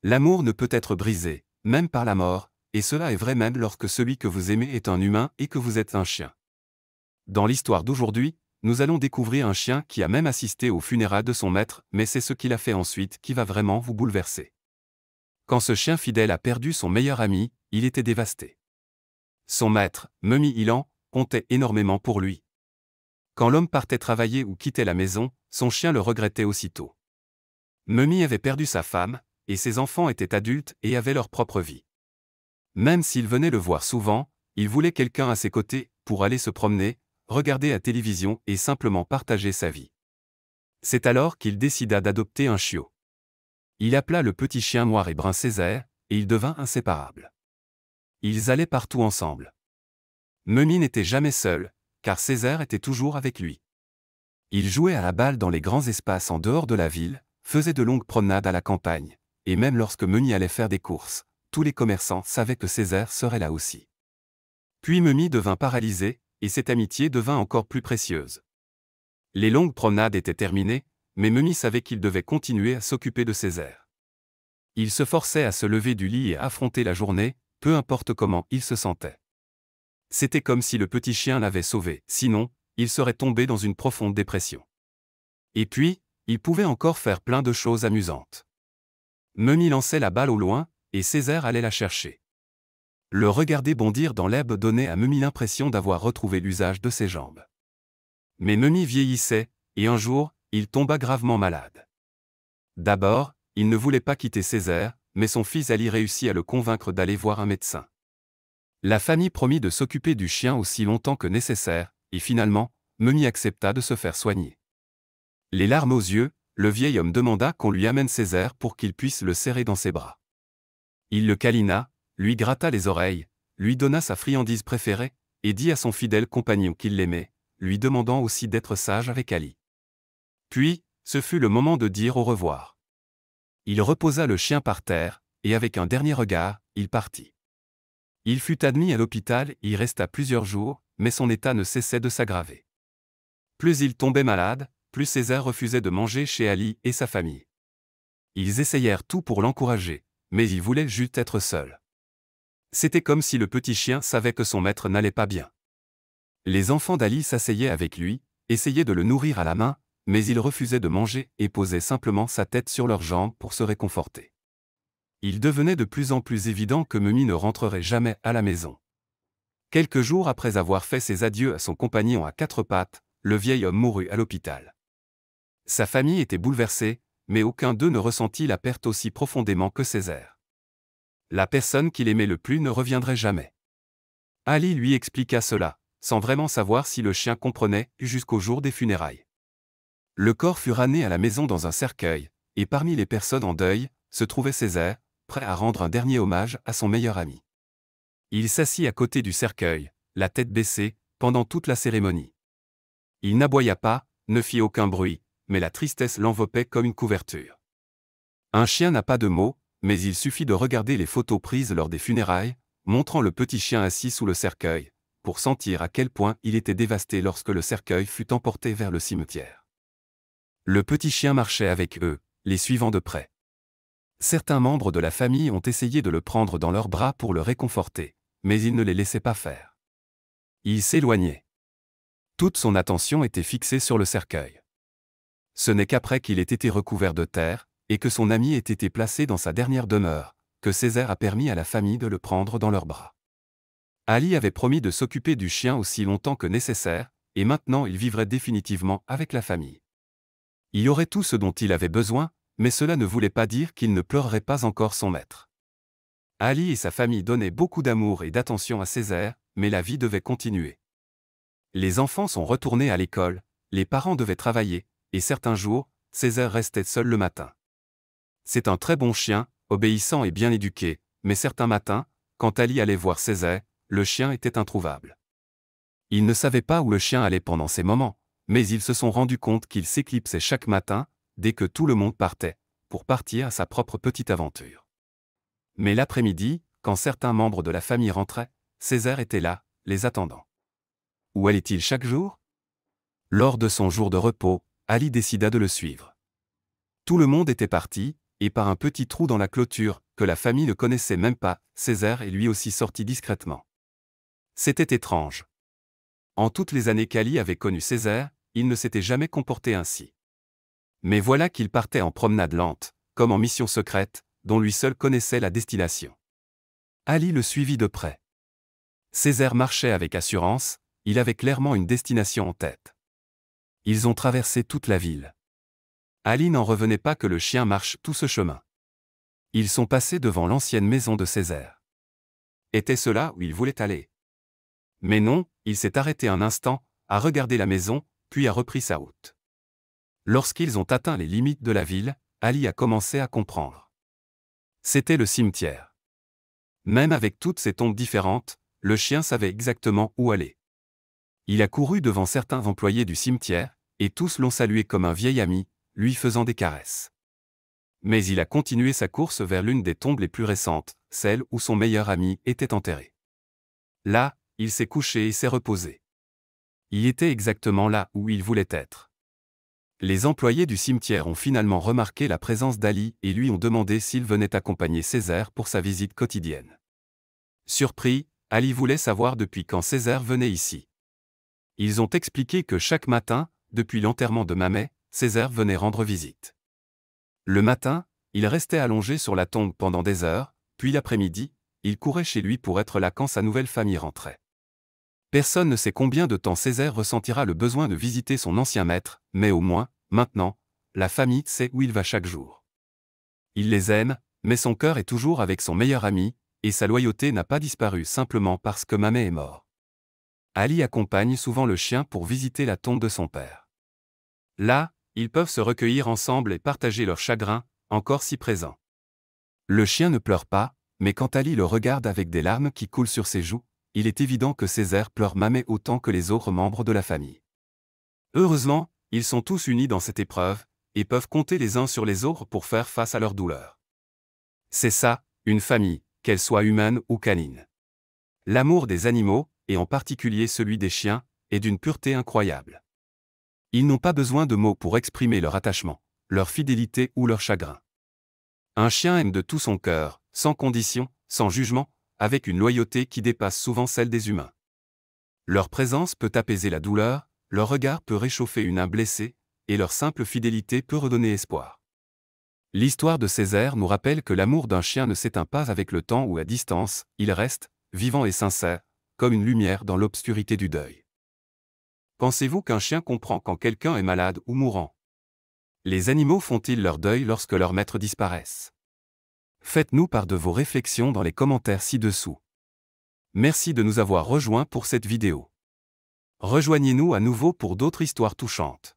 L'amour ne peut être brisé, même par la mort, et cela est vrai même lorsque celui que vous aimez est un humain et que vous êtes un chien. Dans l'histoire d'aujourd'hui, nous allons découvrir un chien qui a même assisté aux funérailles de son maître, mais c'est ce qu'il a fait ensuite qui va vraiment vous bouleverser. Quand ce chien fidèle a perdu son meilleur ami, il était dévasté. Son maître, Mummy Ilan, comptait énormément pour lui. Quand l'homme partait travailler ou quittait la maison, son chien le regrettait aussitôt. Mummy avait perdu sa femme, et ses enfants étaient adultes et avaient leur propre vie. Même s'il venait le voir souvent, il voulait quelqu'un à ses côtés pour aller se promener, regarder la télévision et simplement partager sa vie. C'est alors qu'il décida d'adopter un chiot. Il appela le petit chien noir et brun Césaire, et il devint inséparable. Ils allaient partout ensemble. Mummy n'était jamais seul, car Césaire était toujours avec lui. Il jouait à la balle dans les grands espaces en dehors de la ville, faisait de longues promenades à la campagne, et même lorsque Mummy allait faire des courses, tous les commerçants savaient que Césaire serait là aussi. Puis Mummy devint paralysé, et cette amitié devint encore plus précieuse. Les longues promenades étaient terminées, mais Mummy savait qu'il devait continuer à s'occuper de Césaire. Il se forçait à se lever du lit et à affronter la journée, peu importe comment il se sentait. C'était comme si le petit chien l'avait sauvé, sinon, il serait tombé dans une profonde dépression. Et puis, il pouvait encore faire plein de choses amusantes. Mummy lançait la balle au loin, et Césaire allait la chercher. Le regarder bondir dans l'herbe donnait à Mummy l'impression d'avoir retrouvé l'usage de ses jambes. Mais Mummy vieillissait, et un jour, il tomba gravement malade. D'abord, il ne voulait pas quitter Césaire, mais son fils Ali réussit à le convaincre d'aller voir un médecin. La famille promit de s'occuper du chien aussi longtemps que nécessaire, et finalement, Mummy accepta de se faire soigner. Les larmes aux yeux, le vieil homme demanda qu'on lui amène Césaire pour qu'il puisse le serrer dans ses bras. Il le câlina, lui gratta les oreilles, lui donna sa friandise préférée, et dit à son fidèle compagnon qu'il l'aimait, lui demandant aussi d'être sage avec Ali. Puis, ce fut le moment de dire au revoir. Il reposa le chien par terre, et avec un dernier regard, il partit. Il fut admis à l'hôpital et y resta plusieurs jours, mais son état ne cessait de s'aggraver. Plus il tombait malade, plus Césaire refusait de manger chez Ali et sa famille. Ils essayèrent tout pour l'encourager, mais il voulait juste être seul. C'était comme si le petit chien savait que son maître n'allait pas bien. Les enfants d'Ali s'asseyaient avec lui, essayaient de le nourrir à la main, mais il refusait de manger et posait simplement sa tête sur leurs jambes pour se réconforter. Il devenait de plus en plus évident que Mummy ne rentrerait jamais à la maison. Quelques jours après avoir fait ses adieux à son compagnon à quatre pattes, le vieil homme mourut à l'hôpital. Sa famille était bouleversée, mais aucun d'eux ne ressentit la perte aussi profondément que Césaire. La personne qu'il aimait le plus ne reviendrait jamais. Ali lui expliqua cela, sans vraiment savoir si le chien comprenait, jusqu'au jour des funérailles. Le corps fut ramené à la maison dans un cercueil, et parmi les personnes en deuil, se trouvait Césaire, prêt à rendre un dernier hommage à son meilleur ami. Il s'assit à côté du cercueil, la tête baissée, pendant toute la cérémonie. Il n'aboya pas, ne fit aucun bruit, mais la tristesse l'enveloppait comme une couverture. Un chien n'a pas de mots, mais il suffit de regarder les photos prises lors des funérailles, montrant le petit chien assis sous le cercueil, pour sentir à quel point il était dévasté lorsque le cercueil fut emporté vers le cimetière. Le petit chien marchait avec eux, les suivant de près. Certains membres de la famille ont essayé de le prendre dans leurs bras pour le réconforter, mais il ne les laissait pas faire. Il s'éloignait. Toute son attention était fixée sur le cercueil. Ce n'est qu'après qu'il ait été recouvert de terre, et que son ami ait été placé dans sa dernière demeure, que Césaire a permis à la famille de le prendre dans leurs bras. Ali avait promis de s'occuper du chien aussi longtemps que nécessaire, et maintenant il vivrait définitivement avec la famille. Il aurait tout ce dont il avait besoin, mais cela ne voulait pas dire qu'il ne pleurerait pas encore son maître. Ali et sa famille donnaient beaucoup d'amour et d'attention à Césaire, mais la vie devait continuer. Les enfants sont retournés à l'école, les parents devaient travailler, et certains jours, Césaire restait seul le matin. C'est un très bon chien, obéissant et bien éduqué, mais certains matins, quand Ali allait voir Césaire, le chien était introuvable. Ils ne savaient pas où le chien allait pendant ces moments, mais ils se sont rendus compte qu'il s'éclipsait chaque matin, dès que tout le monde partait, pour partir à sa propre petite aventure. Mais l'après-midi, quand certains membres de la famille rentraient, Césaire était là, les attendant. Où allait-il chaque jour? Lors de son jour de repos, Ali décida de le suivre. Tout le monde était parti, et par un petit trou dans la clôture, que la famille ne connaissait même pas, Césaire est lui aussi sorti discrètement. C'était étrange. En toutes les années qu'Ali avait connu Césaire, il ne s'était jamais comporté ainsi. Mais voilà qu'il partait en promenade lente, comme en mission secrète, dont lui seul connaissait la destination. Ali le suivit de près. Césaire marchait avec assurance, il avait clairement une destination en tête. Ils ont traversé toute la ville. Ali n'en revenait pas que le chien marche tout ce chemin. Ils sont passés devant l'ancienne maison de Césaire. Était-ce là où il voulait aller? Mais non, il s'est arrêté un instant, a regardé la maison, puis a repris sa route. Lorsqu'ils ont atteint les limites de la ville, Ali a commencé à comprendre. C'était le cimetière. Même avec toutes ces tombes différentes, le chien savait exactement où aller. Il a couru devant certains employés du cimetière, et tous l'ont salué comme un vieil ami, lui faisant des caresses. Mais il a continué sa course vers l'une des tombes les plus récentes, celle où son meilleur ami était enterré. Là, il s'est couché et s'est reposé. Il était exactement là où il voulait être. Les employés du cimetière ont finalement remarqué la présence d'Ali et lui ont demandé s'il venait accompagner Césaire pour sa visite quotidienne. Surpris, Ali voulait savoir depuis quand Césaire venait ici. Ils ont expliqué que chaque matin, depuis l'enterrement de Mamet, Césaire venait rendre visite. Le matin, il restait allongé sur la tombe pendant des heures, puis l'après-midi, il courait chez lui pour être là quand sa nouvelle famille rentrait. Personne ne sait combien de temps Césaire ressentira le besoin de visiter son ancien maître, mais au moins, maintenant, la famille sait où il va chaque jour. Il les aime, mais son cœur est toujours avec son meilleur ami, et sa loyauté n'a pas disparu simplement parce que Mamet est mort. Ali accompagne souvent le chien pour visiter la tombe de son père. Là, ils peuvent se recueillir ensemble et partager leur chagrin, encore si présent. Le chien ne pleure pas, mais quand Ali le regarde avec des larmes qui coulent sur ses joues, il est évident que Césaire pleure Mamet autant que les autres membres de la famille. Heureusement, ils sont tous unis dans cette épreuve, et peuvent compter les uns sur les autres pour faire face à leur douleur. C'est ça, une famille, qu'elle soit humaine ou canine. L'amour des animaux, et en particulier celui des chiens, est d'une pureté incroyable. Ils n'ont pas besoin de mots pour exprimer leur attachement, leur fidélité ou leur chagrin. Un chien aime de tout son cœur, sans condition, sans jugement, avec une loyauté qui dépasse souvent celle des humains. Leur présence peut apaiser la douleur, leur regard peut réchauffer une âme blessée, et leur simple fidélité peut redonner espoir. L'histoire de Césaire nous rappelle que l'amour d'un chien ne s'éteint pas avec le temps ou à distance, il reste, vivant et sincère, comme une lumière dans l'obscurité du deuil. Pensez-vous qu'un chien comprend quand quelqu'un est malade ou mourant? Les animaux font-ils leur deuil lorsque leurs maîtres disparaissent? Faites-nous part de vos réflexions dans les commentaires ci-dessous. Merci de nous avoir rejoints pour cette vidéo. Rejoignez-nous à nouveau pour d'autres histoires touchantes.